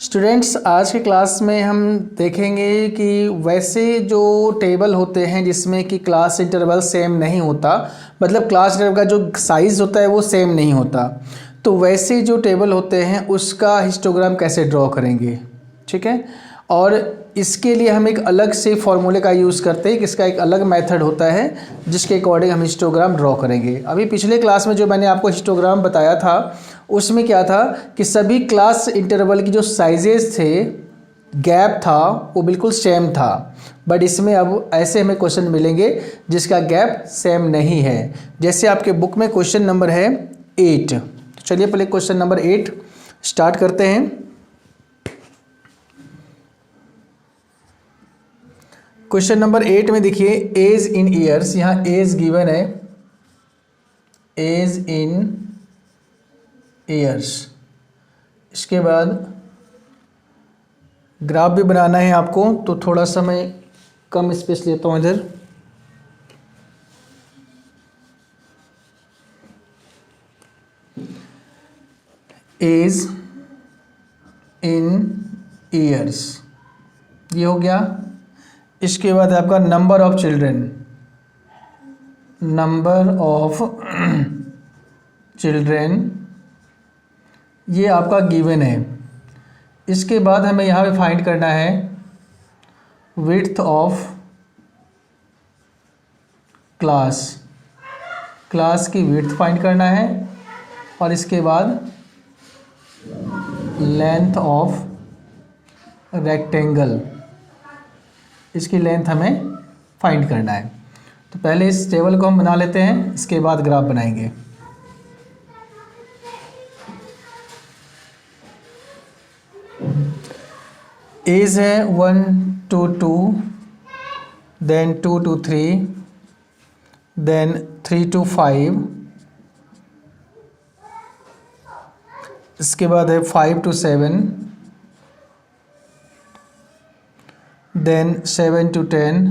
Students, आज के class में हम देखेंगे कि वैसे जो टेबल होते हैं जिसमें कि क्लास इंटरवल सेम नहीं होता, मतलब क्लास इंटरवल का जो साइज़ होता है वो सेम नहीं होता, तो वैसे जो टेबल होते हैं उसका हिस्टोग्राम कैसे ड्रॉ करेंगे। ठीक है, और इसके लिए हम एक अलग से फॉर्मूले का यूज़ करते हैं कि इसका एक अलग मेथड होता है जिसके अकॉर्डिंग हम हिस्टोग्राम ड्रॉ करेंगे। अभी पिछले क्लास में जो मैंने आपको हिस्टोग्राम बताया था उसमें क्या था कि सभी क्लास इंटरवल की जो साइजेस थे, गैप था, वो बिल्कुल सेम था। बट इसमें अब ऐसे हमें क्वेश्चन मिलेंगे जिसका गैप सेम नहीं है। जैसे आपके बुक में क्वेश्चन नंबर है 8। तो चलिए पहले क्वेश्चन नंबर 8 स्टार्ट करते हैं। क्वेश्चन नंबर 8 में देखिए एज इन ईयर्स, यहाँ एज गिवन है, एज इन ईयर्स। इसके बाद ग्राफ भी बनाना है आपको, तो थोड़ा सा मैं कम स्पेस लेता हूँ इधर। एज इन ईयर्स ये हो गया। इसके बाद आपका number of children, number of children ये आपका गिवन है। इसके बाद हमें यहाँ पे फाइंड करना है विड्थ ऑफ क्लास, क्लास की विड्थ फाइंड करना है, और इसके बाद लेंथ ऑफ रेक्टेंगल, इसकी लेंथ हमें फाइंड करना है। तो पहले इस टेबल को हम बना लेते हैं, इसके बाद ग्राफ बनाएंगे। एज है 1 to 2, then 2 to 3, then 3 to 5, इसके बाद है 5 to 7, then 7 to 10,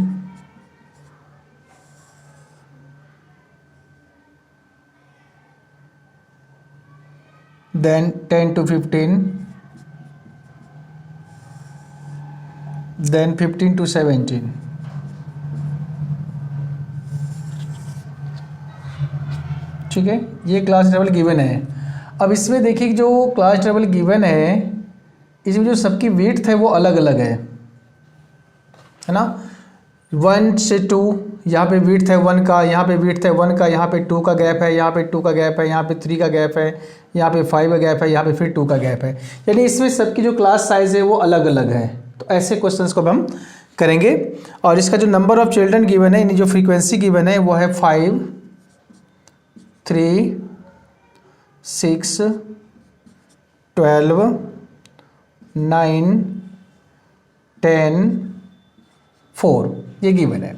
then 10 to 15, then 15 to 17। ठीक है, ये क्लास इंटरवल गिवन है। अब इसमें देखिए जो क्लास इंटरवल गिवन है इसमें जो सबकी विड्थ है वो अलग अलग है ना। 1 से 2 यहाँ पे विड्थ है 1 का, यहाँ पे विड्थ है 1 का, यहाँ पे 2 का गैप है, यहाँ पे 2 का गैप है, यहाँ पे 3 का गैप है, यहाँ पे 5 का गैप है, यहाँ पे फिर 2 का गैप है। यानी इसमें सबकी जो क्लास साइज है वो अलग अलग है। तो ऐसे क्वेश्चंस को हम करेंगे। और इसका जो नंबर ऑफ चिल्ड्रन गिवन है, यानी जो फ्रीक्वेंसी गिवन है वो है 5, 3, 6, 12, 9, 10, 4, ये गिवन है।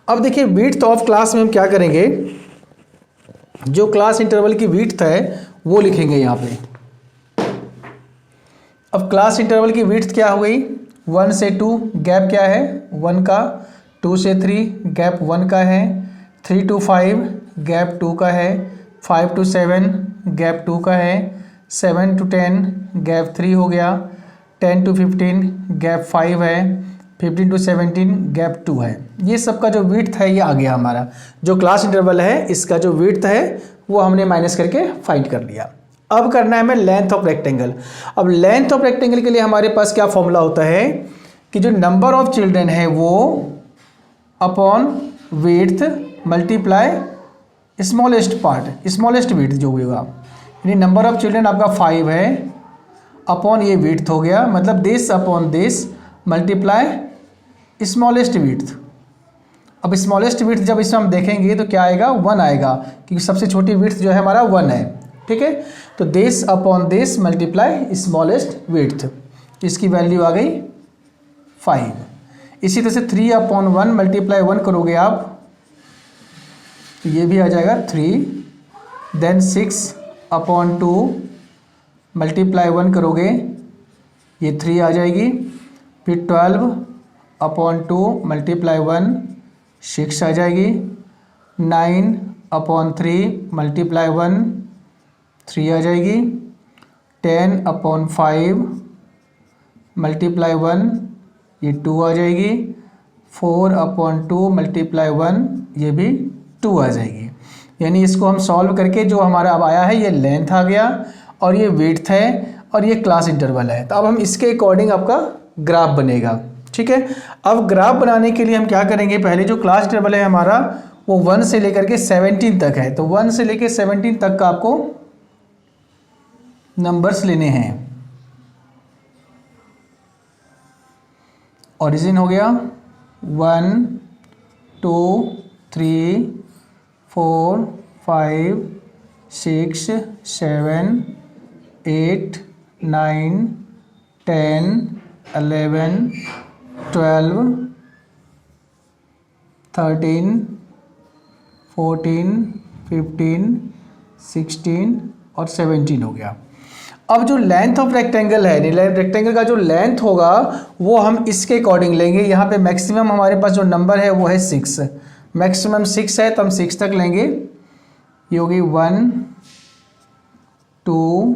अब देखिए विड्थ ऑफ क्लास में हम क्या करेंगे, जो क्लास इंटरवल की विड्थ है वो लिखेंगे यहाँ पे। अब क्लास इंटरवल की विड्थ क्या हो गई, 1 से 2 गैप क्या है 1 का, 2 से 3 गैप 1 का है, 3 to 5 गैप 2 का है, 5 to 7 गैप 2 का है, 7 to 10 गैप 3 हो गया, 10 to 15 गैप 5 है, 15 to 17 गैप 2 है। ये सबका जो विड्थ है ये आ गया हमारा। जो क्लास इंटरवल है इसका जो विड्थ है वो हमने माइनस करके फाइंड कर लिया। अब करना है हमें लेंथ ऑफ रेक्टेंगल। अब लेंथ ऑफ रेक्टेंगल के लिए हमारे पास क्या फॉर्मूला होता है कि जो नंबर ऑफ चिल्ड्रन है वो upon width multiply smallest part, smallest width जो होगा, यानी नंबर ऑफ चिल्ड्रन आपका 5 है अपॉन ये विड्थ हो गया, मतलब this upon this multiply smallest width. अब स्मॉलेस्ट विड्थ जब इसमें हम देखेंगे तो क्या आएगा 1 आएगा, क्योंकि सबसे छोटी विड्थ जो है हमारा 1 है। ठीक है, तो this upon this multiply smallest width, इसकी वैल्यू आ गई 5। इसी तरह से 3 अपॉन 1 मल्टीप्लाई 1 करोगे आप तो ये भी आ जाएगा 3, देन 6 अपॉन 2 मल्टीप्लाई 1 करोगे ये 3 आ जाएगी, फिर 12 अपॉन 2 मल्टीप्लाई 1 6 आ जाएगी, 9 अपॉन 3 मल्टीप्लाई 1 3 आ जाएगी, 10 अपॉन 5 मल्टीप्लाई 1 ये 2 आ जाएगी, 4/2 मल्टीप्लाई 1 ये भी 2 आ जाएगी। यानी इसको हम सॉल्व करके जो हमारा अब आया है ये लेंथ आ गया और ये विड्थ है और ये क्लास इंटरवल है। तो अब हम इसके अकॉर्डिंग आपका ग्राफ बनेगा। ठीक है, अब ग्राफ बनाने के लिए हम क्या करेंगे, पहले जो क्लास इंटरवल है हमारा वो 1 से लेकर के 17 तक है। तो 1 से लेकर 17 तक का आपको नंबर्स लेने हैं। ओरिजिन हो गया 1 2 3 4 5 6 7 8 9 10 11 12 13 14 15 16 और 17 हो गया। अब जो लेंथ ऑफ रेक्टेंगल है, रेक्टेंगल का जो लेंथ होगा वो हम इसके अकॉर्डिंग लेंगे। यहाँ पे मैक्सिमम हमारे पास जो नंबर है वो है 6, मैक्सिमम 6 है तो हम 6 तक लेंगे। ये होगी 1 2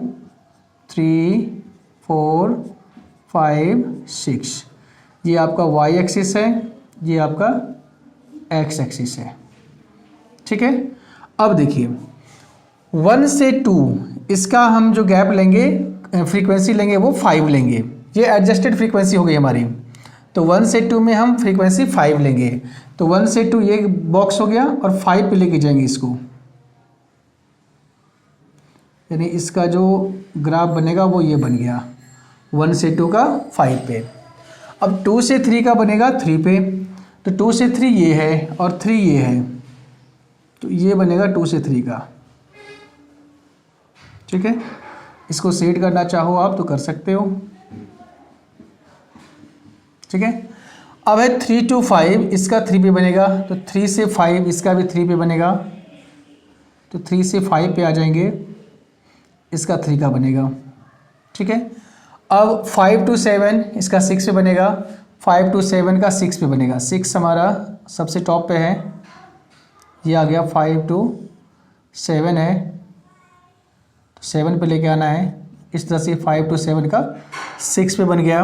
3 4 5 6। ये आपका y एक्सिस है, ये आपका x एक्सिस है। ठीक है, अब देखिए 1 से 2 इसका हम जो गैप लेंगे, फ्रीक्वेंसी लेंगे वो 5 लेंगे। ये एडजस्टेड फ्रीक्वेंसी हो गई हमारी। तो 1 से 2 में हम फ्रीक्वेंसी 5 लेंगे। तो 1 से 2 ये बॉक्स हो गया और 5 पे लेके जाएंगे इसको, यानी इसका जो ग्राफ बनेगा वो ये बन गया 1 से 2 का 5 पे। अब 2 से 3 का बनेगा 3 पे। तो 2 से 3 ये है और 3 ये है, तो ये बनेगा 2 से 3 का। ठीक है, इसको सेट करना चाहो आप तो कर सकते हो। ठीक है, अब है 3 to 5, इसका 3 पे बनेगा। तो 3 से 5 इसका भी 3 पे बनेगा। तो 3 से 5 पे आ जाएंगे, इसका 3 का बनेगा। ठीक है, अब 5 to 7 इसका 6 पे बनेगा। 5 to 7 का 6 पे बनेगा। 6 हमारा सबसे टॉप पे है, ये आ गया। 5 to 7 है, 7 पे लेके आना है। इस तरह से 5 to 7 का 6 पे बन गया।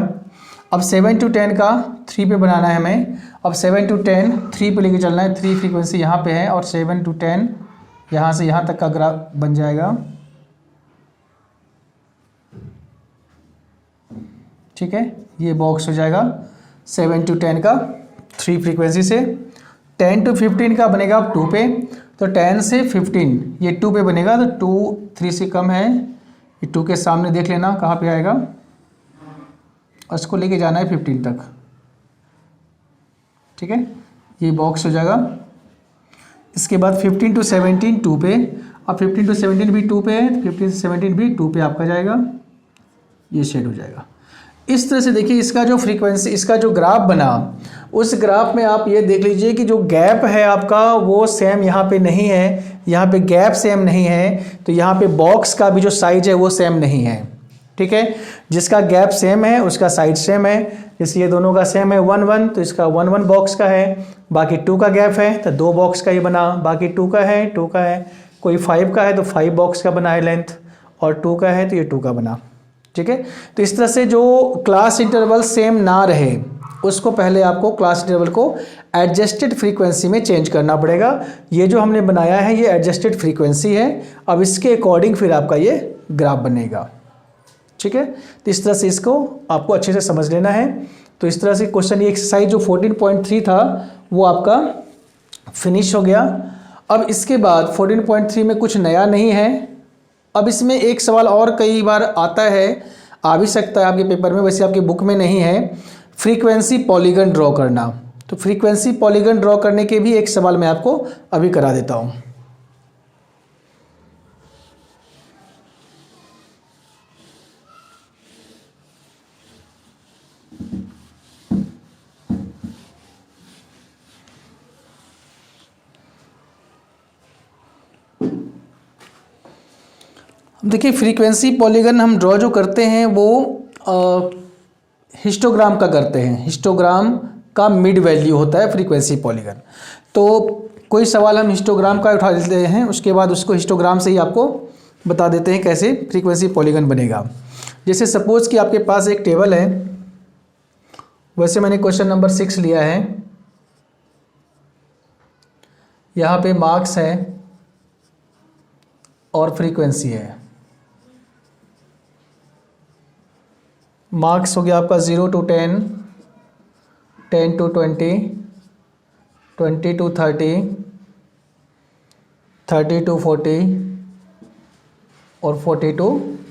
अब 7 to 10 का 3 पे बनाना है हमें। अब 7 to 10 3 पे लेके चलना है। 3 फ्रीक्वेंसी यहाँ पे है और 7 to 10 यहाँ से यहाँ तक का ग्राफ बन जाएगा। ठीक है, ये बॉक्स हो जाएगा 7 to 10 का 3 फ्रीक्वेंसी से। 10 to 15 का बनेगा 2 पे। तो 10 से 15 ये 2 पे बनेगा। तो 2 3 से कम है, ये 2 के सामने देख लेना कहाँ पे आएगा, और इसको लेके जाना है 15 तक। ठीक है, ये बॉक्स हो जाएगा। इसके बाद 15 to 17 2 पे। अब 15 to 17 भी 2 पे है, 15 से 17 भी 2 पे आपका जाएगा। ये शेड हो जाएगा। इस तरह से देखिए इसका जो फ्रीक्वेंसी, इसका जो ग्राफ बना, उस ग्राफ में आप ये देख लीजिए कि जो गैप है आपका वो सेम यहाँ पे नहीं है, यहाँ पे गैप सेम नहीं है। तो यहाँ पे बॉक्स का भी जो साइज है वो सेम नहीं है। ठीक है, जिसका गैप सेम है उसका साइज सेम है। जैसे ये दोनों का सेम है 1 1, तो इसका 1 1 बॉक्स का है। बाकी 2 का गैप है तो 2 बॉक्स का ही बना। बाकी 2 का है, 2 का है। कोई 5 का है तो 5 बॉक्स का बना है लेंथ, और 2 का है तो ये 2 का बना। ठीक है, तो इस तरह से जो क्लास इंटरवल सेम ना रहे उसको पहले आपको क्लास इंटरवल को एडजस्टेड फ्रीक्वेंसी में चेंज करना पड़ेगा। ये जो हमने बनाया है ये एडजस्टेड फ्रीक्वेंसी है। अब इसके अकॉर्डिंग फिर आपका ये ग्राफ बनेगा। ठीक है, तो इस तरह से इसको आपको अच्छे से समझ लेना है। तो इस तरह से क्वेश्चन, ये एक्सरसाइज जो 14.3 था वो आपका फिनिश हो गया। अब इसके बाद 14.3 में कुछ नया नहीं है। अब इसमें एक सवाल और कई बार आता है, आ भी सकता है आपके पेपर में, वैसे आपकी बुक में नहीं है, फ्रीक्वेंसी पॉलीगन ड्रॉ करना। तो फ्रीक्वेंसी पॉलीगन ड्रॉ करने के भी एक सवाल मैं आपको अभी करा देता हूँ। देखिए फ्रीक्वेंसी पॉलीगन हम ड्रॉ जो करते हैं वो हिस्टोग्राम का करते हैं। हिस्टोग्राम का मिड वैल्यू होता है फ्रीक्वेंसी पॉलीगन। तो कोई सवाल हम हिस्टोग्राम का उठा लेते हैं, उसके बाद उसको हिस्टोग्राम से ही आपको बता देते हैं कैसे फ्रीक्वेंसी पॉलीगन बनेगा। जैसे सपोज़ कि आपके पास एक टेबल है, वैसे मैंने क्वेश्चन नंबर 6 लिया है, यहाँ पे मार्क्स है और फ्रीक्वेंसी है। मार्क्स हो गया आपका 0 to 10, 10 to 20, 20 to 30, 30 to 40 और 40 to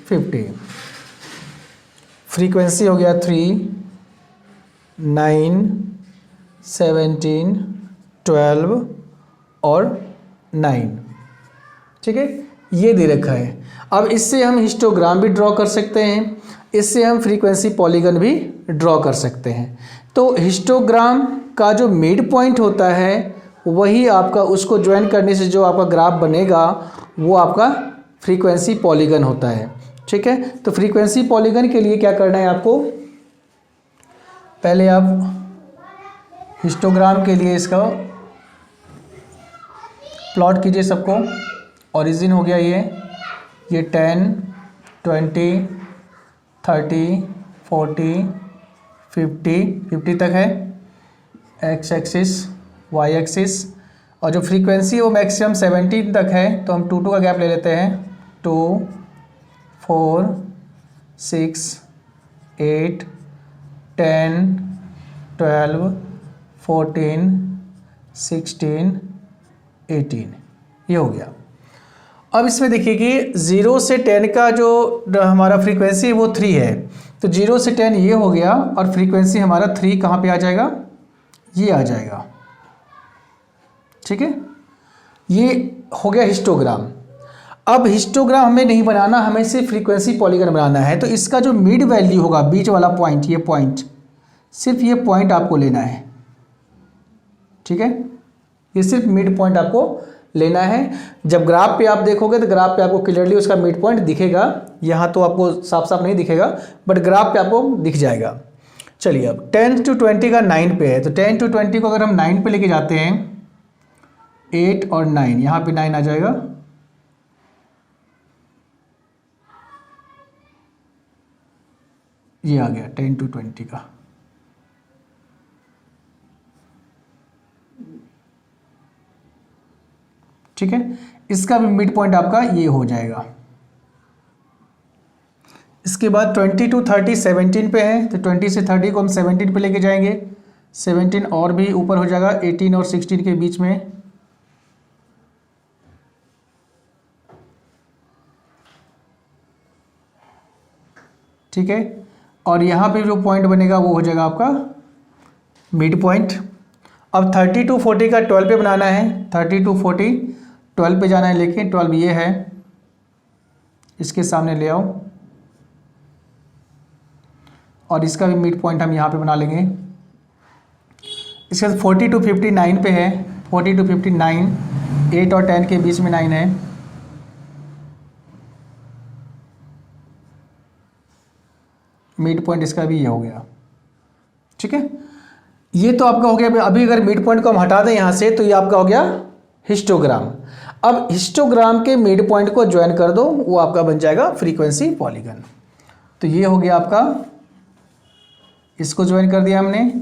50। फ्रीक्वेंसी हो गया 3, 9, 17, 12 और 9। ठीक है, ये दे रखा है। अब इससे हम हिस्टोग्राम भी ड्रॉ कर सकते हैं, इससे हम फ्रीक्वेंसी पॉलीगन भी ड्रॉ कर सकते हैं। तो हिस्टोग्राम का जो मिड पॉइंट होता है वही आपका, उसको ज्वाइन करने से जो आपका ग्राफ बनेगा वो आपका फ्रीक्वेंसी पॉलीगन होता है। ठीक है, तो फ्रीक्वेंसी पॉलीगन के लिए क्या करना है आपको, पहले आप हिस्टोग्राम के लिए इसका प्लॉट कीजिए सबको। ओरिजिन हो गया ये 10, 20, 30, 40, 50 तक है, एक्स एक्सिस, वाई एक्सिस। और जो फ्रीक्वेंसी है वो मैक्सिमम 17 तक है, तो हम 2 का गैप ले लेते हैं। 2, 4, 6, 8, 10, 12, 14, 16, 18, ये हो गया। अब इसमें देखिए कि 0 से 10 का जो हमारा फ्रीक्वेंसी है वो 3 है, तो 0 से 10 ये हो गया और फ्रीक्वेंसी हमारा 3 कहाँ पे आ जाएगा, ये आ जाएगा। ठीक है, ये हो गया हिस्टोग्राम। अब हिस्टोग्राम हमें नहीं बनाना, हमें सिर्फ फ्रीक्वेंसी पॉलीगन बनाना है। तो इसका जो मिड वैल्यू होगा, बीच वाला पॉइंट, ये पॉइंट, सिर्फ ये पॉइंट आपको लेना है। ठीक है, ये सिर्फ मिड पॉइंट आपको लेना है। जब ग्राफ पे आप देखोगे तो ग्राफ पे आपको क्लियरली उसका मिड पॉइंट दिखेगा। यहाँ तो आपको साफ साफ नहीं दिखेगा, बट ग्राफ पे आपको दिख जाएगा। चलिए, अब 10 to 20 का 9 पे है, तो 10 to 20 को अगर हम 9 पे लेके जाते हैं, 8 और 9, यहाँ पे 9 आ जाएगा। ये आ गया 10 to 20 का। ठीक है, इसका भी मिड पॉइंट आपका ये हो जाएगा। इसके बाद 20 to 30 17 पे है, तो 20 से 30 को हम 17 पे लेके जाएंगे। 17 और भी ऊपर हो जाएगा, 18 और 16 के बीच में। ठीक है, और यहाँ पे जो पॉइंट बनेगा वो हो जाएगा आपका मिड पॉइंट। अब 30 to 40 का 12 पे बनाना है। 30 to 40 12 पे जाना है, लेकिन 12 ये है, इसके सामने ले आओ, और इसका भी मिड पॉइंट हम यहाँ पे बना लेंगे। इसके बाद 40 to 50 9 पे है। 40 to 50 9, 8 और 10 के बीच में 9 है। मिड पॉइंट इसका भी ये हो गया। ठीक है, ये तो आपका हो गया। अभी अगर मिड पॉइंट को हम हटा दें यहाँ से, तो ये आपका हो गया हिस्टोग्राम। अब हिस्टोग्राम के मिड पॉइंट को ज्वाइन कर दो, वो आपका बन जाएगा फ्रीक्वेंसी पॉलीगन। तो ये हो गया आपका, इसको ज्वाइन कर दिया हमने,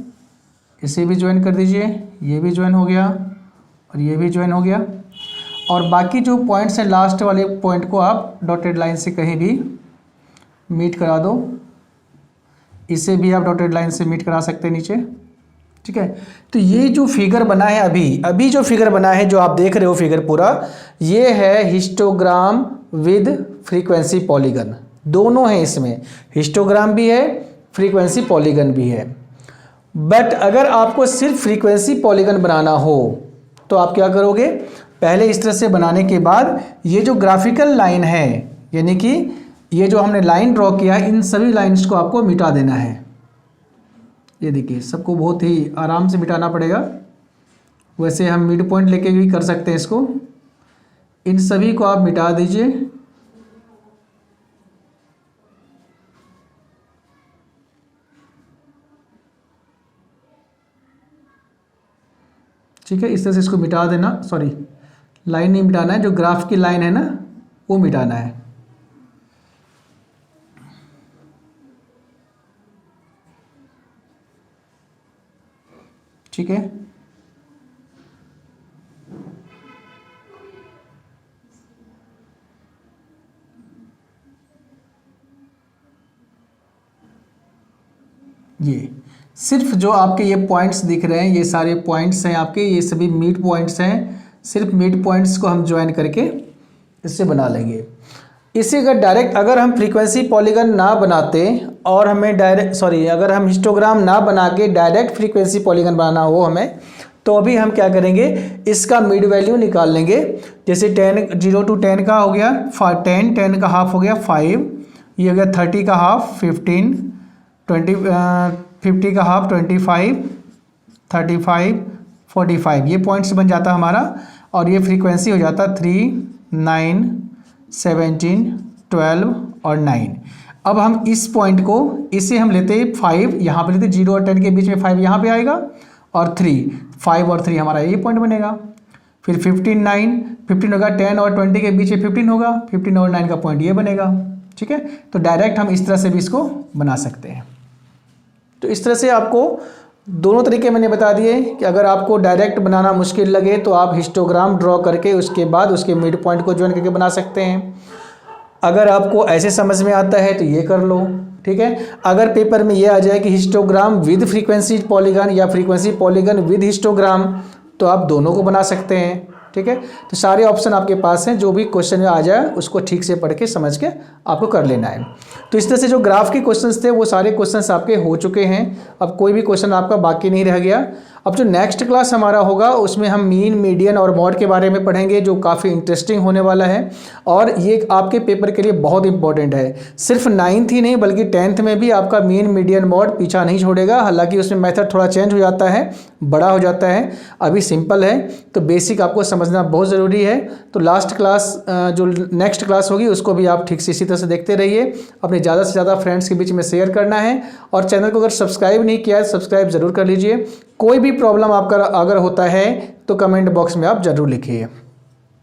इसे भी ज्वाइन कर दीजिए, ये भी ज्वाइन हो गया और ये भी ज्वाइन हो गया। और बाकी जो पॉइंट्स हैं, लास्ट वाले पॉइंट को आप डॉटेड लाइन से कहीं भी मीट करा दो। इसे भी आप डॉटेड लाइन से मीट करा सकते हैं नीचे। ठीक है, तो ये जो फिगर बना है, अभी जो फिगर बना है, जो आप देख रहे हो फिगर पूरा, ये है हिस्टोग्राम विद फ्रीक्वेंसी पॉलीगन। दोनों हैं इसमें, हिस्टोग्राम भी है, फ्रीक्वेंसी पॉलीगन भी है। बट अगर आपको सिर्फ फ्रीक्वेंसी पॉलीगन बनाना हो तो आप क्या करोगे, पहले इस तरह से बनाने के बाद ये जो ग्राफिकल लाइन है, यानी कि ये जो हमने लाइन ड्रॉ किया है, इन सभी लाइंस को आपको मिटा देना है। ये देखिए, सबको बहुत ही आराम से मिटाना पड़ेगा। वैसे हम मिड पॉइंट लेके भी कर सकते हैं इसको। इन सभी को आप मिटा दीजिए। ठीक है, इस तरह से इसको मिटा देना। सॉरी, लाइन नहीं मिटाना है, जो ग्राफ की लाइन है ना, वो मिटाना है। ठीक है। ये सिर्फ जो आपके ये पॉइंट्स दिख रहे हैं, ये सारे पॉइंट्स हैं आपके, ये सभी मिड पॉइंट्स हैं। सिर्फ मिड पॉइंट्स को हम ज्वाइन करके इससे बना लेंगे। इसे अगर हम फ्रीक्वेंसी पॉलीगन ना बनाते और हमें अगर हम हिस्टोग्राम ना बना के डायरेक्ट फ्रीक्वेंसी पॉलीगन बनाना हो हमें, तो अभी हम क्या करेंगे, इसका मिड वैल्यू निकाल लेंगे। जैसे 0 to 10 का हो गया 10 का हाफ हो गया 5, ये हो गया 30 का हाफ 15, 50 का हाफ 25, 35, 45, ये पॉइंट्स बन जाता हमारा। और ये फ्रीक्वेंसी हो जाता 3, 9, 17, 12 और 9। अब हम इस पॉइंट को, इसे हम लेते 5 यहाँ पे लेते, 0 और 10 के बीच में 5 यहाँ पे आएगा, और 5 और 3 हमारा ये पॉइंट बनेगा। फिर 15, 9, 15 होगा, 10 और 20 के बीच में 15 होगा, 15 और 9 का पॉइंट ये बनेगा। ठीक है, तो डायरेक्ट हम इस तरह से भी इसको बना सकते हैं। तो इस तरह से आपको दोनों तरीके मैंने बता दिए कि अगर आपको डायरेक्ट बनाना मुश्किल लगे तो आप हिस्टोग्राम ड्रॉ करके उसके बाद उसके मिड पॉइंट को ज्वाइन करके बना सकते हैं। अगर आपको ऐसे समझ में आता है तो ये कर लो। ठीक है, अगर पेपर में ये आ जाए कि हिस्टोग्राम विद फ्रीक्वेंसी पॉलीगन या फ्रीक्वेंसी पॉलीगन विद हिस्टोग्राम, तो आप दोनों को बना सकते हैं। ठीक है, तो सारे ऑप्शन आपके पास हैं, जो भी क्वेश्चन में आ जाए उसको ठीक से पढ़ के समझ के आपको कर लेना है। तो इस तरह से जो ग्राफ के क्वेश्चंस थे वो सारे क्वेश्चंस आपके हो चुके हैं। अब कोई भी क्वेश्चन आपका बाकी नहीं रह गया। अब जो नेक्स्ट क्लास हमारा होगा उसमें हम मीन, मीडियन और मॉड के बारे में पढ़ेंगे, जो काफ़ी इंटरेस्टिंग होने वाला है और ये आपके पेपर के लिए बहुत इंपॉर्टेंट है। सिर्फ 9th ही नहीं बल्कि 10th में भी आपका मीन, मीडियन, मॉड पीछा नहीं छोड़ेगा। हालांकि उसमें मेथड थोड़ा चेंज हो जाता है, बड़ा हो जाता है, अभी सिंपल है, तो बेसिक आपको समझना बहुत ज़रूरी है। तो लास्ट क्लास जो नेक्स्ट क्लास होगी उसको भी आप ठीक से इसी तरह से देखते रहिए। अपने ज़्यादा से ज़्यादा फ्रेंड्स के बीच में शेयर करना है और चैनल को अगर सब्सक्राइब नहीं किया है सब्सक्राइब ज़रूर कर लीजिए। कोई भी प्रॉब्लम आपका अगर होता है तो कमेंट बॉक्स में आप ज़रूर लिखिए।